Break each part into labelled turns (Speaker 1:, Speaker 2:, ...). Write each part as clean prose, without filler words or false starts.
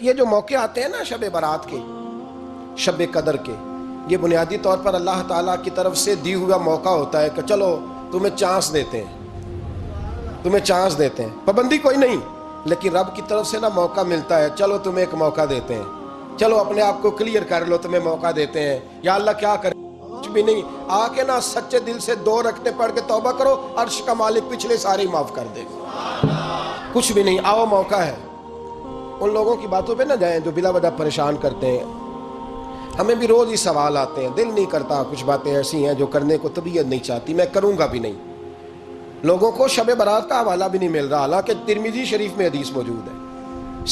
Speaker 1: یہ جو موقع آتے ہیں نا شب برات کے، شب قدر کے، یہ بنیادی طور پر اللہ تعالیٰ کی طرف سے دی ہوا موقع ہوتا ہے کہ چلو تمہیں چانس دیتے ہیں، تمہیں چانس دیتے ہیں، پابندی کوئی نہیں، لیکن رب کی طرف سے نا موقع ملتا ہے، چلو تمہیں ایک موقع دیتے ہیں، چلو اپنے آپ کو کلیئر کر لو، تمہیں موقع دیتے ہیں۔ یا اللہ کیا کرے؟ کچھ بھی نہیں، آ کے نا سچے دل سے 2 رکعتیں پڑھ کے توبہ کرو، عرش کا مالک پچھلے سارے ہی معاف کر دے گا۔ کچھ بھی نہیں، آؤ موقع ہے۔ ان لوگوں کی باتوں پہ نہ جائیں جو بلا وجہ پریشان کرتے ہیں۔ ہمیں بھی روز ہی سوال آتے ہیں، دل نہیں کرتا، کچھ باتیں ایسی ہیں جو کرنے کو طبیعت نہیں چاہتی، میں کروں گا بھی نہیں۔ لوگوں کو شب برات کا حوالہ بھی نہیں مل رہا، حالانکہ ترمذی شریف میں حدیث موجود ہے،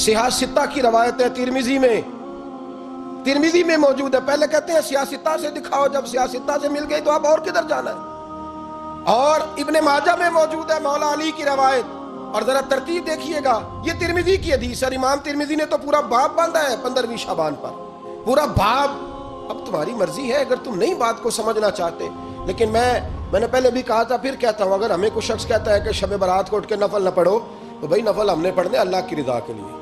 Speaker 1: صحاح ستہ کی روایت ہے، ترمذی میں موجود ہے۔ پہلے کہتے ہیں صحاح ستہ سے دکھاؤ، جب صحاح ستہ سے مل گئی تو اب اور کدھر جانا ہے؟ اور ابن ماجہ میں موجود ہے مولا علی کی روایت، اور ذرا ترتیب دیکھیے گا، یہ ترمذی کی حدیث ہے، امام ترمذی نے تو پورا باب باندھا ہے 15ویں شعبان پر، پورا باب۔ اب تمہاری مرضی ہے اگر تم نہیں بات کو سمجھنا چاہتے، لیکن میں نے پہلے بھی کہا تھا، پھر کہتا ہوں، اگر ہمیں کوئی شخص کہتا ہے کہ شب برات کو اٹھ کے نفل نہ پڑھو، تو بھائی نفل ہم نے پڑھنے اللہ کی رضا کے لیے،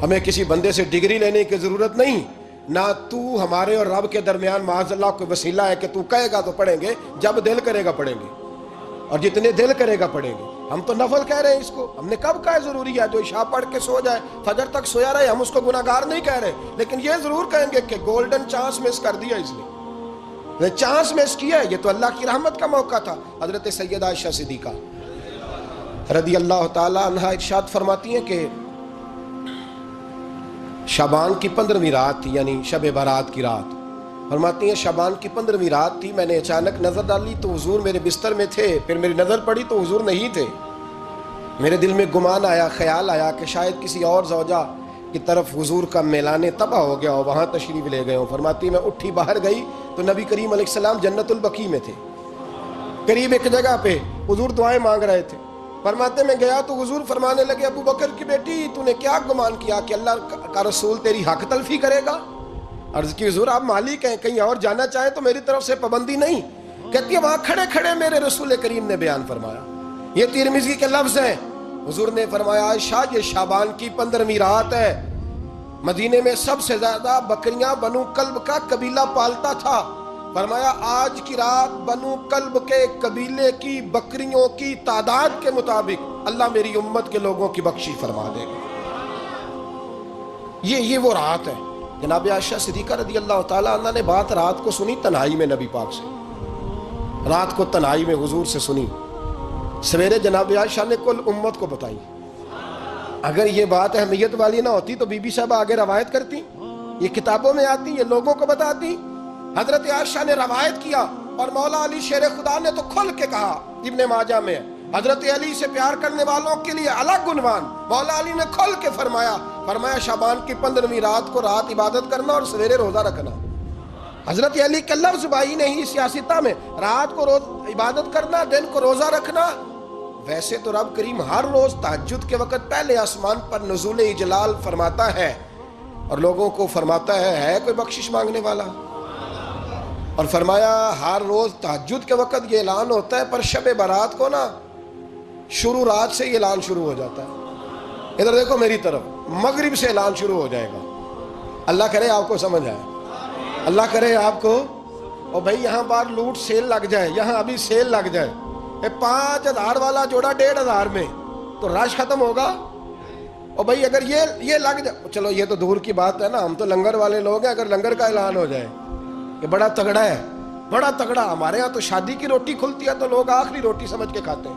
Speaker 1: ہمیں کسی بندے سے ڈگری لینے کی ضرورت نہیں، نہ تو ہمارے اور رب کے درمیان معاذ اللہ کوئی وسیلہ ہے کہ تو کہے گا تو پڑھیں گے، جب دل کرے گا پڑھیں گے، اور جتنے دل کرے گا پڑھیں گے۔ ہم تو نفل کہہ رہے ہیں اس کو، ہم نے کب کہا ضروری ہے جو عشاء پڑھ کے سو جائے فجر تک سویا رہے، ہم اس کو گناہگار نہیں کہہ رہے، لیکن یہ ضرور کہیں گے کہ گولڈن چانس مس کر دیا اس نے، چانس مس کیا ہے، یہ تو اللہ کی رحمت کا موقع تھا۔ حضرت سیدہ عائشہ صدیقہ رضی اللہ تعالی عنہا ارشاد فرماتی ہیں کہ شعبان کی 15ویں رات تھی، یعنی شب برات کی رات، فرماتی ہیں شعبان کی 15ویں رات تھی، میں نے اچانک نظر ڈالی تو حضور میرے بستر میں تھے، پھر میری نظر پڑی تو حضور نہیں تھے، میرے دل میں گمان آیا، خیال آیا کہ شاید کسی اور زوجہ کی طرف حضور کا میلان طبع ہو گیا ہو، وہاں تشریف لے گئے ہوں۔ فرماتی میں اٹھی باہر گئی تو نبی کریم علیہ السلام جنت البقیع میں تھے، قریب ایک جگہ پہ حضور دعائیں مانگ رہے تھے۔ فرماتے میں گیا تو حضور فرمانے لگے، ابو بکر کی بیٹی تو نے کیا گمان کیا کہ اللہ کا رسول تیری حق تلفی کرے گا؟ عرض کی حضور آپ مالک ہیں، کہیں اور جانا چاہیں تو میری طرف سے پابندی نہیں۔ کہتی ہے وہاں کھڑے کھڑے میرے رسول کریم نے بیان فرمایا، یہ ترمذی کے لفظ ہیں، حضور نے فرمایا عائشہ یہ شعبان کی 15ویں رات ہے، مدینے میں سب سے زیادہ بکریاں بنو کلب کا قبیلہ پالتا تھا، فرمایا آج کی رات بنو کلب کے قبیلے کی بکریوں کی تعداد کے مطابق اللہ میری امت کے لوگوں کی بخشش فرما دے گا۔ یہ وہ رات ہے۔ جناب عائشہ صدیقہ رضی اللہ تعالیٰ عنہ نے بات رات کو سنی تنہائی میں، نبی پاک سے رات کو تنہائی میں حضور سے سنی، سویرے جناب عائشہ نے کل امت کو بتائی۔ اگر یہ بات اہمیت والی نہ ہوتی تو بی بی صاحبہ آگے روایت کرتی، یہ کتابوں میں آتی، یہ لوگوں کو بتاتی۔ حضرت عائشہ نے روایت کیا اور مولا علی شیر خدا نے تو کھل کے کہا، ابن ماجہ میں حضرت علی سے پیار کرنے والوں کے لیے الگ عنوان، مولا علی نے کھل کے فرمایا شعبان کی 15ویں رات کو رات عبادت کرنا اور سویرے روزہ رکھنا۔ حضرت علی کے لفظ بائی نہیں سیاستہ میں، رات کو روز عبادت کرنا، دن کو روزہ رکھنا۔ ویسے تو رب کریم ہر روز تہجد کے وقت پہلے آسمان پر نزول اجلال فرماتا ہے اور لوگوں کو فرماتا ہے کوئی بخشش مانگنے والا؟ اور فرمایا ہر روز تہجد کے وقت یہ اعلان ہوتا ہے، پر شب برات کو نا شروع رات سے یہ اعلان شروع ہو جاتا ہے۔ ادھر دیکھو میری طرف، مغرب سے اعلان شروع ہو جائے گا۔ اللہ کرے آپ کو سمجھ آئے، اللہ کرے آپ کو۔ اور بھائی یہاں بار لوٹ سیل لگ جائے، یہاں ابھی سیل لگ جائے، 5000 والا جوڑا 1500 میں، تو رش ختم ہوگا۔ اور بھائی اگر یہ لگ جائے، چلو یہ تو دور کی بات ہے نا، ہم تو لنگر والے لوگ ہیں، اگر لنگر کا اعلان ہو جائے کہ بڑا تگڑا ہے، بڑا تگڑا، ہمارے ہاں تو شادی کی روٹی کھلتی ہے تو لوگ آخری روٹی سمجھ کے کھاتے ہیں،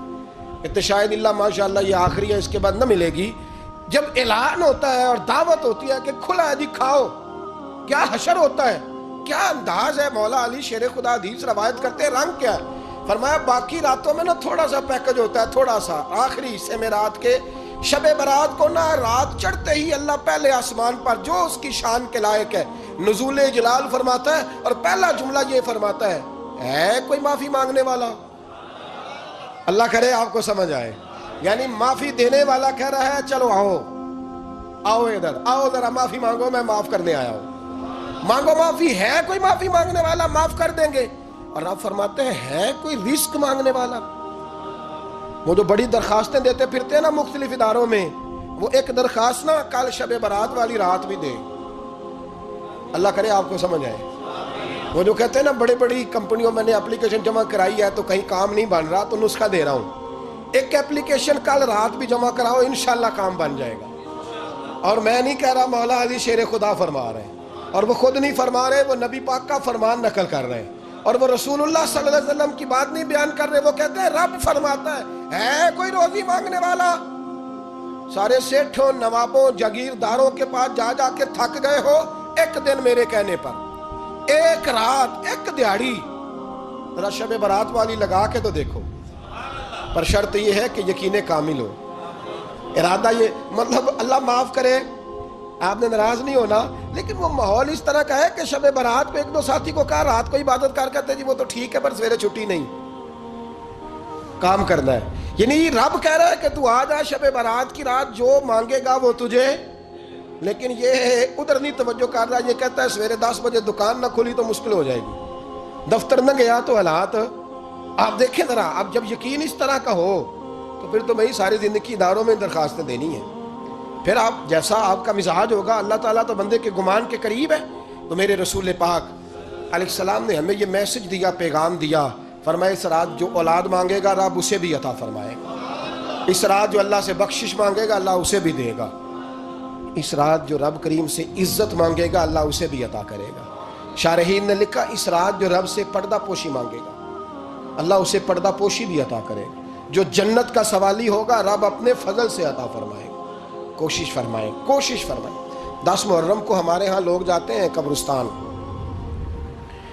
Speaker 1: کہ شاید اللہ ماشاءاللہ یہ آخری ہے، اس کے بعد نہ ملے گی۔ جب اعلان ہوتا ہے اور دعوت ہوتی ہے کہ کھلا ہے جی کھاؤ، کیا حشر ہوتا ہے، کیا انداز ہے۔ مولا علی شیر خدا حدیث روایت کرتے ہیں، رنگ کیا ہے؟ فرمایا باقی راتوں میں نا تھوڑا سا پیکج ہوتا ہے، تھوڑا سا، آخری حصے میں رات کے شب برات کو نا رات چڑھتے ہی اللہ پہلے آسمان پر جو اس کی شان کے لائق ہے نزول جلال فرماتا ہے، اور پہلا جملہ یہ فرماتا ہے کوئی معافی مانگنے والا؟ اللہ کرے آپ کو سمجھ آئے، یعنی معافی دینے والا کہہ رہا ہے چلو آؤ ادھر آؤ، ذرا معافی مانگو، میں معاف کرنے آیا ہوں، مانگو معافی۔ ہے کوئی معافی مانگنے والا؟ معاف کر دیں گے۔ اور آپ فرماتے ہیں ہے کوئی رزق مانگنے والا؟ وہ جو بڑی درخواستیں دیتے پھرتے ہیں نا مختلف اداروں میں، وہ ایک درخواست نہ کل شب برات والی رات بھی دے. اللہ کرے آپ کو سمجھ آئے. وہ جو کہتے ہیں نا بڑے بڑی کمپنیوں میں نے اپلیکیشن جمع کرائی ہے تو کہیں کام نہیں بن رہا، تو نسخہ دے رہا ہوں، ایک اپلیکیشن کل رات بھی جمع کراؤ، انشاءاللہ کام بن جائے گا. اور میں نہیں کہہ رہا، مولا علی شیر خدا فرما رہے ہیں، اور وہ خود نہیں فرما رہے، وہ نبی پاک کا فرمان نقل کر رہے ہیں، اور وہ رسول اللہ صلی اللہ علیہ وسلم کی بات نہیں بیان کر رہے. وہ کہتے ہیں رب فرماتا ہے کوئی روزی مانگنے والا؟ سارے سیٹھوں، نوابوں، جاگیرداروں کے پاس جا جا کے تھک گئے ہو، ایک دن میرے کہنے پر، ایک رات، ایک دیہڑی ذرا شب برات والی لگا کے تو دیکھو. پر شرط یہ ہے کہ یقین کامل ہو. ارادہ یہ مطلب اللہ معاف کرے، آپ نے ناراض نہیں ہونا، لیکن وہ ماحول اس طرح کا ہے کہ شب برات پہ ایک دو ساتھی کو کہا رات کو عبادت کر کہتے جی وہ تو ٹھیک ہے پر سویرے چھٹی نہیں، کام کرنا ہے. یعنی رب کہہ رہا ہے کہ تو آ جا شب برات کی رات، جو مانگے گا وہ تجھے. لیکن یہ ادھر نہیں توجہ کر رہا، یہ کہتا ہے سویرے 10 بجے دکان نہ کھلی تو مشکل ہو جائے گی، دفتر نہ گیا تو حالات. آپ دیکھیں ذرا، اب جب یقین اس طرح کا ہو تو پھر تو میں ساری زندگی اداروں میں درخواستیں دینی ہیں. پھر آپ جیسا آپ کا مزاج ہوگا، اللہ تعالیٰ تو بندے کے گمان کے قریب ہے. تو میرے رسول پاک علیہ السلام نے ہمیں یہ میسج دیا، پیغام دیا، فرمایا اس رات جو اولاد مانگے گا رب اسے بھی عطا فرمائے گا. اس رات جو اللہ سے بخشش مانگے گا اللہ اسے بھی دے گا. اس رات جو رب کریم سے عزت مانگے گا اللہ اسے بھی عطا کرے گا. شارحین نے لکھا اس رات جو رب سے پردہ پوشی مانگے گا اللہ اسے پردہ پوشی بھی عطا کرے گا. جو جنت کا سوالی ہوگا رب اپنے فضل سے عطا فرمائے گا. کوشش فرمائیں، کوشش فرمائیں. 10 محرم کو ہمارے ہاں لوگ جاتے ہیں قبرستان،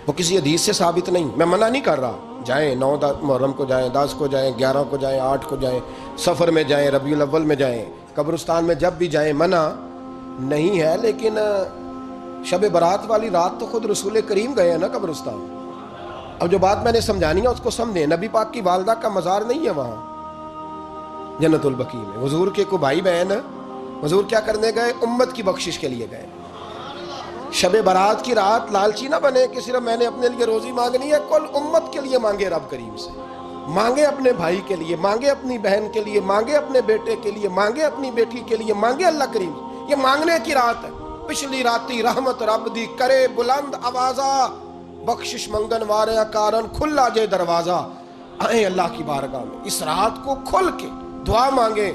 Speaker 1: وہ کسی حدیث سے ثابت نہیں، میں منع نہیں کر رہا، جائیں 9 محرم کو جائیں، 10 کو جائیں، 11 کو جائیں، 8 کو جائیں، سفر میں جائیں، ربیع الاول میں جائیں، قبرستان میں جب بھی جائیں، منع نہیں ہے. لیکن شب برات والی رات تو خود رسول کریم گئے ہیں نا قبرستان. اب جو بات میں نے سمجھانی ہے اس کو سمجھیں. نبی پاک کی والدہ کا مزار نہیں ہے وہاں جنت البقیع میں. حضور کے کو بھائی بہن، حضور کیا کرنے گئے؟ امت کی بخشش کے لیے گئے. شب برات کی رات لالچی نہ بنے کہ صرف میں نے اپنے لیے روزی مانگنی ہے، کل امت کے لیے مانگے رب کریم سے. مانگے اپنے بھائی کے لیے، مانگے اپنی بہن کے لیے، مانگے اپنے بیٹے کے لیے، مانگے اپنی بیٹی کے لیے، مانگے اللہ کریم. یہ مانگنے کی رات ہے. پچھلی راتی رحمت رب دی کرے بلند آوازہ، بخشش منگن واریاں کارن کھلا جے دروازہ. آئیں اللہ کی بارگاہ میں اس رات کو کھل کے دعا مانگیں.